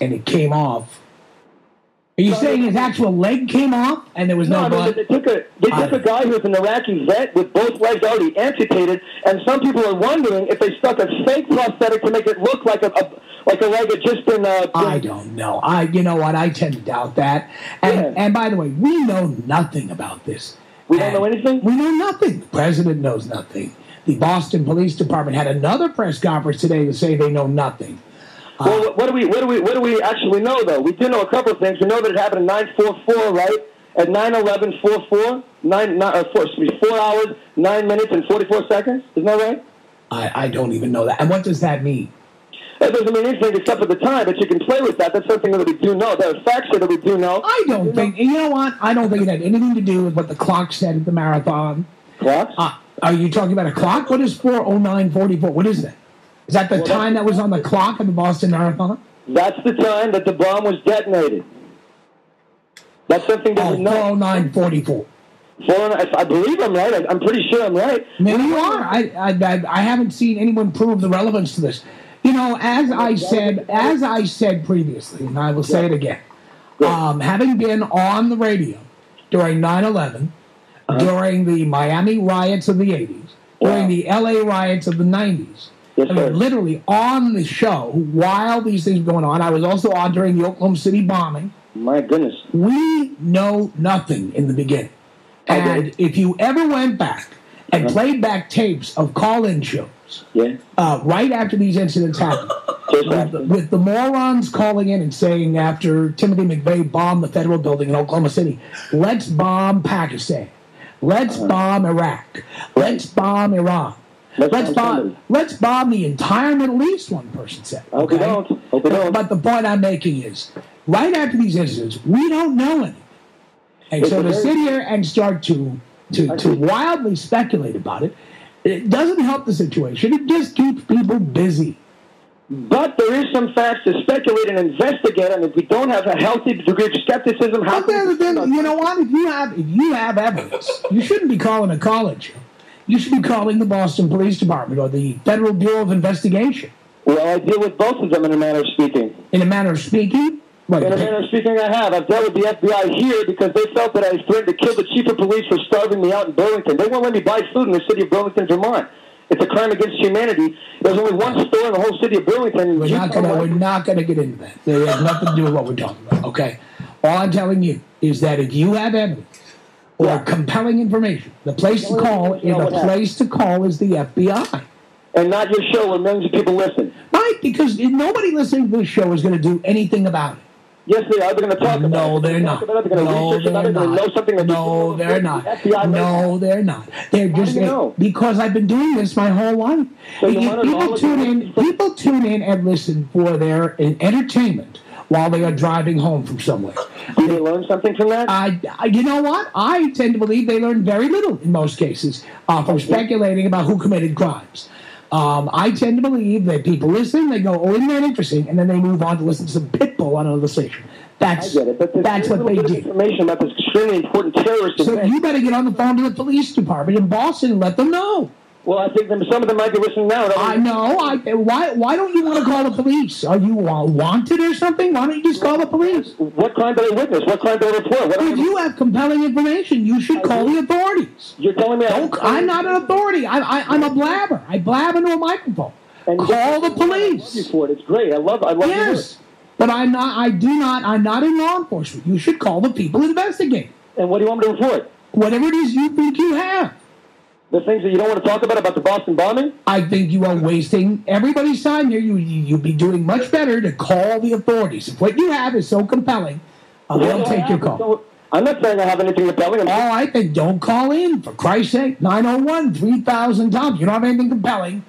and it came off. Are you saying his actual leg came off and there was no blood? They took a guy who was an Iraqi vet with both legs already amputated, and some people are wondering if they stuck a fake prosthetic to make it look like a leg had just been. I don't know. You know what? I tend to doubt that. And by the way, we know nothing about this. We don't know anything? We know nothing. The president knows nothing. The Boston Police Department had another press conference today to say they know nothing. Well, what do we actually know, though? We do know a couple of things. We know that it happened at 9:44, right? At 9:11:44, 4 hours, 9 minutes, and 44 seconds. Isn't that right? I don't even know that. And what does that mean? That doesn't mean anything except for the time, but you can play with that. That's something that we do know. There are facts here that we do know. I don't think, you know what? I don't think it had anything to do with what the clock said at the marathon. Clocks? Are you talking about a clock? What is 4:09:44? What is that? Is that the time that was on the clock at the Boston Marathon? That's the time that the bomb was detonated. That's something that we know. 4:09:44. I believe I'm right. I'm pretty sure I'm right. Maybe you are. I haven't seen anyone prove the relevance to this. You know, as I said previously, and I will say it again, having been on the radio during 9/11, during the Miami riots of the 80s, during the LA riots of the 90s, I mean, literally on the show while these things were going on. I was also on during the Oklahoma City bombing. My goodness. We know nothing in the beginning. And if you ever went back and played back tapes of call-in shows right after these incidents happened, with the morons calling in and saying after Timothy McVeigh bombed the federal building in Oklahoma City, let's bomb Pakistan, let's bomb Iraq, let's bomb Iran. Let's bomb the entire Middle East, one person said. Okay? Hope we don't. But the point I'm making is, right after these incidents, we don't know anything. And so to sit here and start to wildly speculate about it, it doesn't help the situation. It just keeps people busy. But there is some facts to speculate and investigate, and if we don't have a healthy degree of skepticism, how then you know what? If you have evidence, you shouldn't be calling a college. You should be calling the Boston Police Department or the Federal Bureau of Investigation. Well, I deal with both of them in a manner of speaking. In a manner of speaking? In a manner of speaking, I have. I've dealt with the FBI here because they felt that I threatened to kill the chief of police for starving me out in Burlington. They won't let me buy food in the city of Burlington, Vermont. It's a crime against humanity. There's only one store in the whole city of Burlington. We're not going to get into that. It has nothing to do with what we're talking about, okay? All I'm telling you is that if you have evidence or compelling information, the place to call is the FBI. And not your show where millions of people listen. Right, because nobody listening to this show is going to do anything about it. Yes, they are. They're going to talk about it. No, they're not. No, they're not. No, they're not. They're just because I've been doing this my whole life. People tune in and listen for their entertainment while they are driving home from somewhere. Do they learn something from that? You know what? I tend to believe they learn very little in most cases from speculating about who committed crimes. I tend to believe that people listen, they go, oh, isn't that interesting? And then they move on to listen to some Pitbull on another station. That's what they do. Information about this extremely important terrorist event. So you better get on the phone to the police department in Boston and let them know. Well, I think some of them might be listening now. I know. Why don't you want to call the police? Are you wanted or something? Why don't you just call the police? What crime did I witness? What crime did I report? If you have compelling information, you should call the authorities. You're telling me I'm not an authority. I'm a blabber. I blab into a microphone. Call the police. It's great. I love yes. But I'm not in law enforcement. You should call the people investigating. And what do you want me to report? Whatever it is you think you have. The things that you don't want to talk about the Boston bombing? I think you are wasting everybody's time here. You'd be doing much better to call the authorities. If what you have is so compelling, they'll take your call. I'm not saying I have anything compelling. All right, then don't call in, for Christ's sake. 901-3000 Tom. You don't have anything compelling.